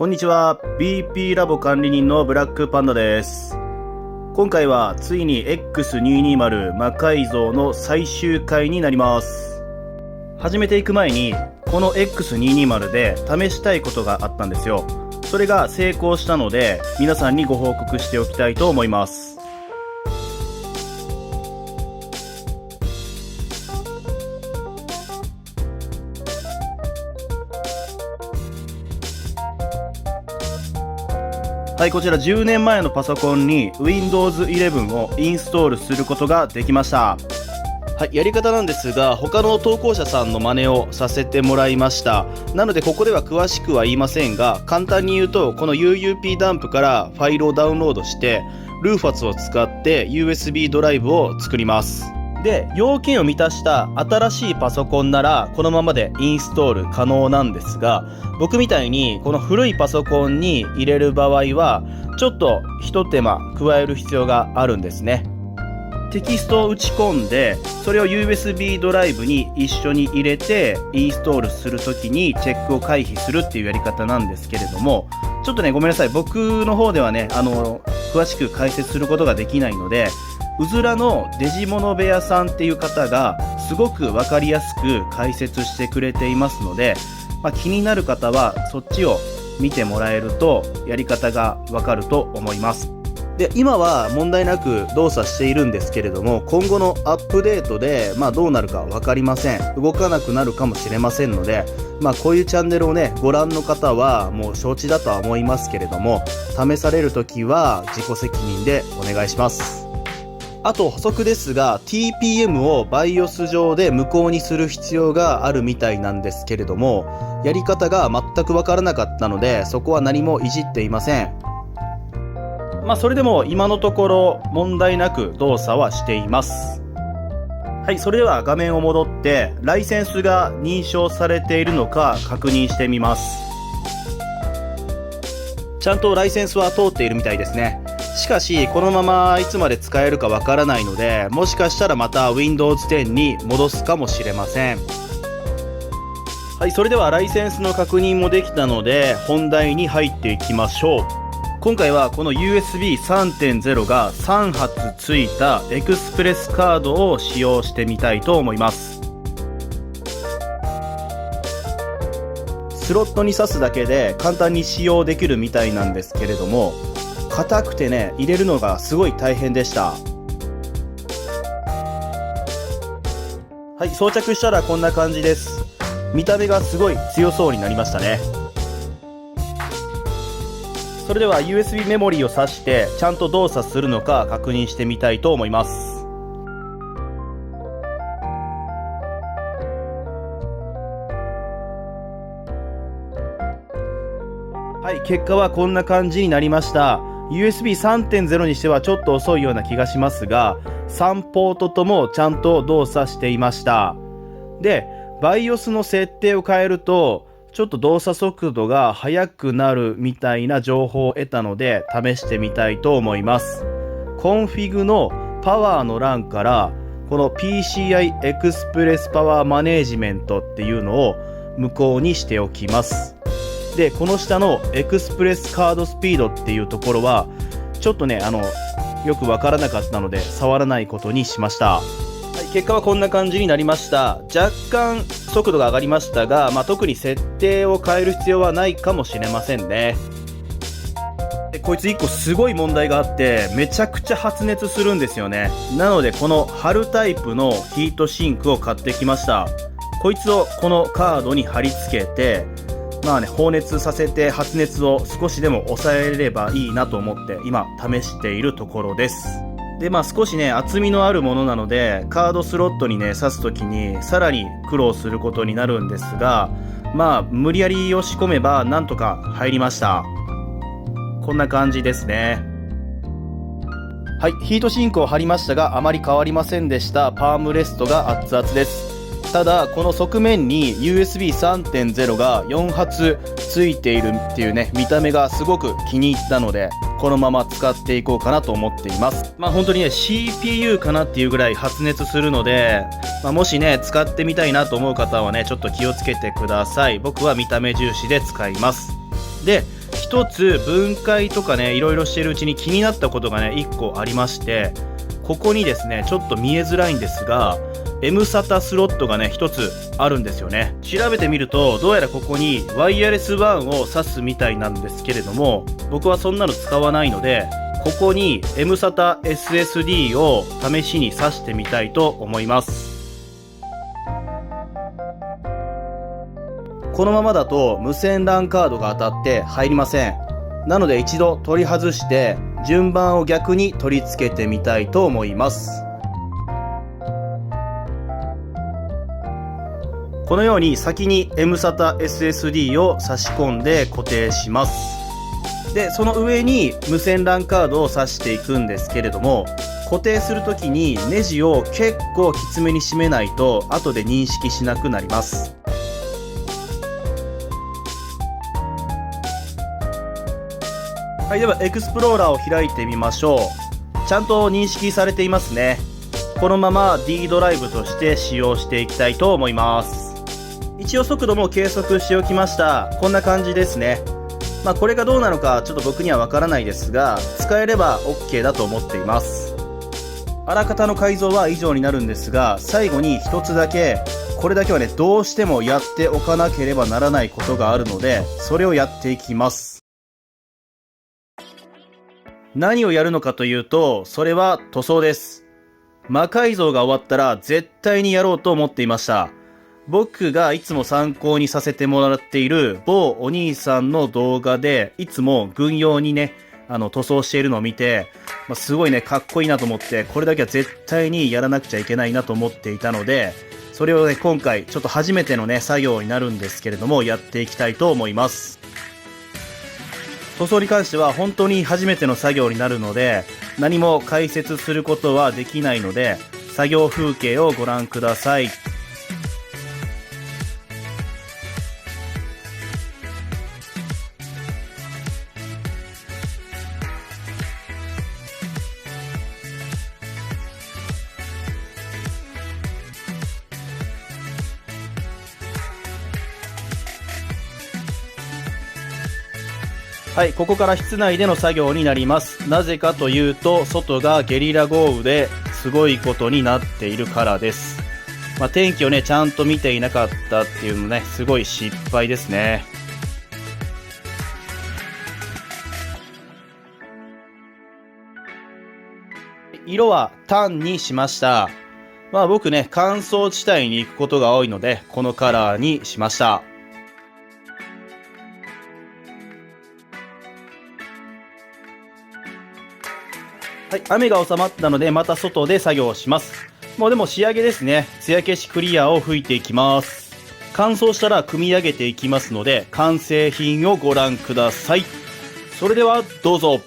こんにちは。BP ラボ管理人のブラックパンダです。今回はついに X220 魔改造の最終回になります。始めていく前に、この X220 で試したいことがあったんですよ。それが成功したので、皆さんにご報告しておきたいと思います。はい、こちら10年前のパソコンに Windows 11をインストールすることができました。はい、やり方なんですが、他の投稿者さんの真似をさせてもらいました。なのでここでは詳しくは言いませんが、簡単に言うと、この UUP ダンプからファイルをダウンロードして、ルーファツを使って USB ドライブを作ります。で、要件を満たした新しいパソコンならこのままでインストール可能なんですが、僕みたいにこの古いパソコンに入れる場合はちょっと一手間加える必要があるんですね。テキストを打ち込んで、それを USB ドライブに一緒に入れてインストールするときにチェックを回避するっていうやり方なんですけれども、ちょっとね、ごめんなさい。僕の方ではね、詳しく解説することができないので、うずらのデジモノ部屋さんっていう方がすごくわかりやすく解説してくれていますので、気になる方はそっちを見てもらえるとやり方がわかると思います。で、今は問題なく動作しているんですけれども、今後のアップデートでどうなるかわかりません。動かなくなるかもしれませんので、こういうチャンネルをねご覧の方はもう承知だとは思いますけれども、試されるときは自己責任でお願いします。あと補足ですが、 TPM を BIOS 上で無効にする必要があるみたいなんですけれども、やり方が全くわからなかったので、そこは何もいじっていません。それでも今のところ問題なく動作はしています。はい、それでは画面を戻ってライセンスが認証されているのか確認してみます。ちゃんとライセンスは通っているみたいですね。しかしこのままいつまで使えるかわからないので、もしかしたらまた Windows 10に戻すかもしれません。はい、それではライセンスの確認もできたので本題に入っていきましょう。今回はこの USB 3.0 が3発ついたエクスプレスカードを使用してみたいと思います。スロットに挿すだけで簡単に使用できるみたいなんですけれども、硬くてね、入れるのがすごい大変でした。はい、装着したらこんな感じです。見た目がすごい強そうになりましたね。それでは USB メモリーを挿してちゃんと動作するのか確認してみたいと思います。はい、結果はこんな感じになりました。USB 3.0 にしてはちょっと遅いような気がしますが、3ポートともちゃんと動作していました。で、BIOS の設定を変えるとちょっと動作速度が速くなるみたいな情報を得たので試してみたいと思います。コンフィグのパワーの欄からこの PCI Express Power Management っていうのを無効にしておきます。で、この下のエクスプレスカードスピードっていうところはちょっとねよくわからなかったので触らないことにしました。はい、結果はこんな感じになりました。若干速度が上がりましたが、特に設定を変える必要はないかもしれませんね。で、こいつ1個すごい問題があって、めちゃくちゃ発熱するんですよね。なのでこの貼るタイプのヒートシンクを買ってきました。こいつをこのカードに貼り付けて放熱させて発熱を少しでも抑えればいいなと思って今試しているところです。で、少しね厚みのあるものなのでカードスロットにね挿すときにさらに苦労することになるんですが、無理やり押し込めばなんとか入りました。こんな感じですね。はい、ヒートシンクを貼りましたがあまり変わりませんでした。パームレストが熱々です。ただこの側面に USB 3.0 が4発ついているっていうね見た目がすごく気に入ったので、このまま使っていこうかなと思っています。本当にね CPU かなっていうぐらい発熱するので、もしね使ってみたいなと思う方はねちょっと気をつけてください。僕は見た目重視で使います。で、一つ分解とかねいろいろしてるうちに気になったことがね1個ありまして、ここにですねちょっと見えづらいんですが M サタスロットがね一つあるんですよね。調べてみるとどうやらここにワイヤレス WAN を挿すみたいなんですけれども、僕はそんなの使わないのでここに M サタ SSD を試しに挿してみたいと思います。このままだと無線 LAN カードが当たって入りません。なので一度取り外して順番を逆に取り付けてみたいと思います。このように先に M サタ SSD を差し込んで固定します。でその上に無線 LAN カードを挿していくんですけれども、固定するときにネジを結構きつめに締めないと後で認識しなくなります。はい、ではエクスプローラーを開いてみましょう。ちゃんと認識されていますね。このまま D ドライブとして使用していきたいと思います。一応速度も計測しておきました。こんな感じですね。これがどうなのかちょっと僕にはわからないですが、使えれば OK だと思っています。あらかたの改造は以上になるんですが、最後に一つだけ、これだけはねどうしてもやっておかなければならないことがあるので、それをやっていきます。何をやるのかというと、それは塗装です。魔改造が終わったら絶対にやろうと思っていました。僕がいつも参考にさせてもらっている某お兄さんの動画で、いつも軍用にね、塗装しているのを見て、すごいね、かっこいいなと思って、これだけは絶対にやらなくちゃいけないなと思っていたので、それをね、今回ちょっと初めてのね、作業になるんですけれども、やっていきたいと思います。塗装に関しては本当に初めての作業になるので、何も解説することはできないので、作業風景をご覧ください。はい、ここから室内での作業になります。なぜかというと、外がゲリラ豪雨ですごいことになっているからです。天気をね、ちゃんと見ていなかったっていうのね、すごい失敗ですね。色はタンにしました。僕ね、乾燥地帯に行くことが多いので、このカラーにしました。はい、雨が収まったのでまた外で作業をします。もうでも仕上げですね。艶消しクリアを吹いていきます。乾燥したら組み上げていきますので、完成品をご覧ください。それではどうぞ。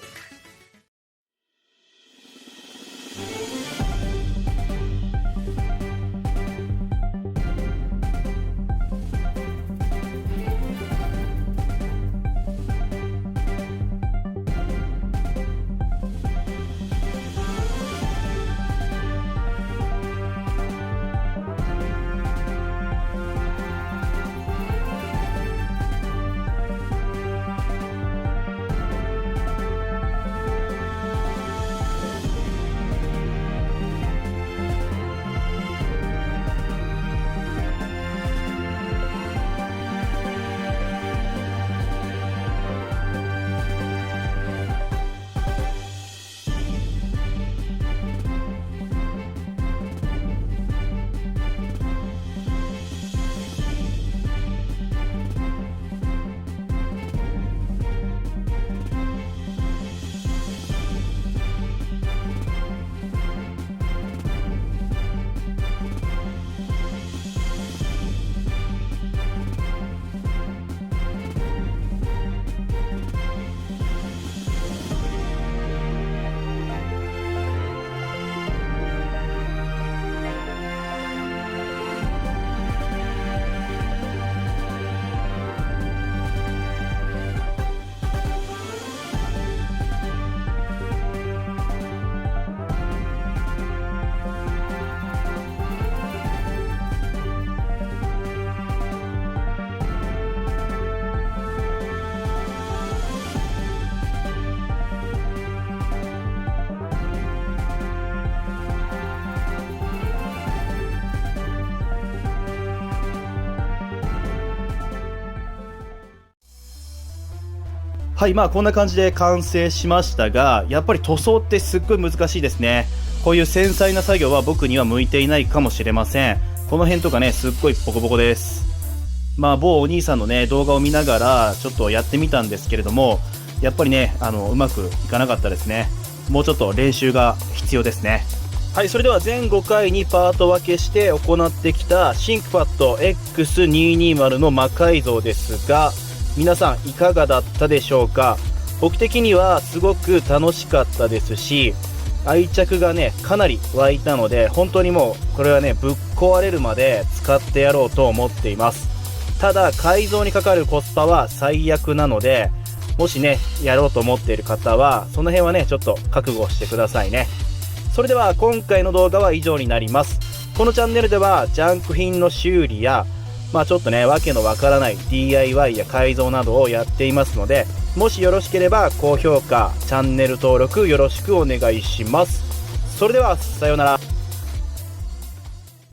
はい、まあこんな感じで完成しましたが、やっぱり塗装ってすっごい難しいですね。こういう繊細な作業は僕には向いていないかもしれません。この辺とかね、すっごいボコボコです。まあ某お兄さんのね、動画を見ながらちょっとやってみたんですけれども、やっぱりね、うまくいかなかったですね。もうちょっと練習が必要ですね。はい、それでは全5回にパート分けして行ってきたシンクパッド X220 の魔改造ですが、皆さんいかがだったでしょうか。僕的にはすごく楽しかったですし、愛着がねかなり湧いたので、本当にもうこれはねぶっ壊れるまで使ってやろうと思っています。ただ改造にかかるコスパは最悪なので、もしねやろうと思っている方はその辺はねちょっと覚悟してくださいね。それでは今回の動画は以上になります。このチャンネルではジャンク品の修理やちょっとねわけのわからない DIY や改造などをやっていますので、もしよろしければ高評価、チャンネル登録よろしくお願いします。それではさようなら。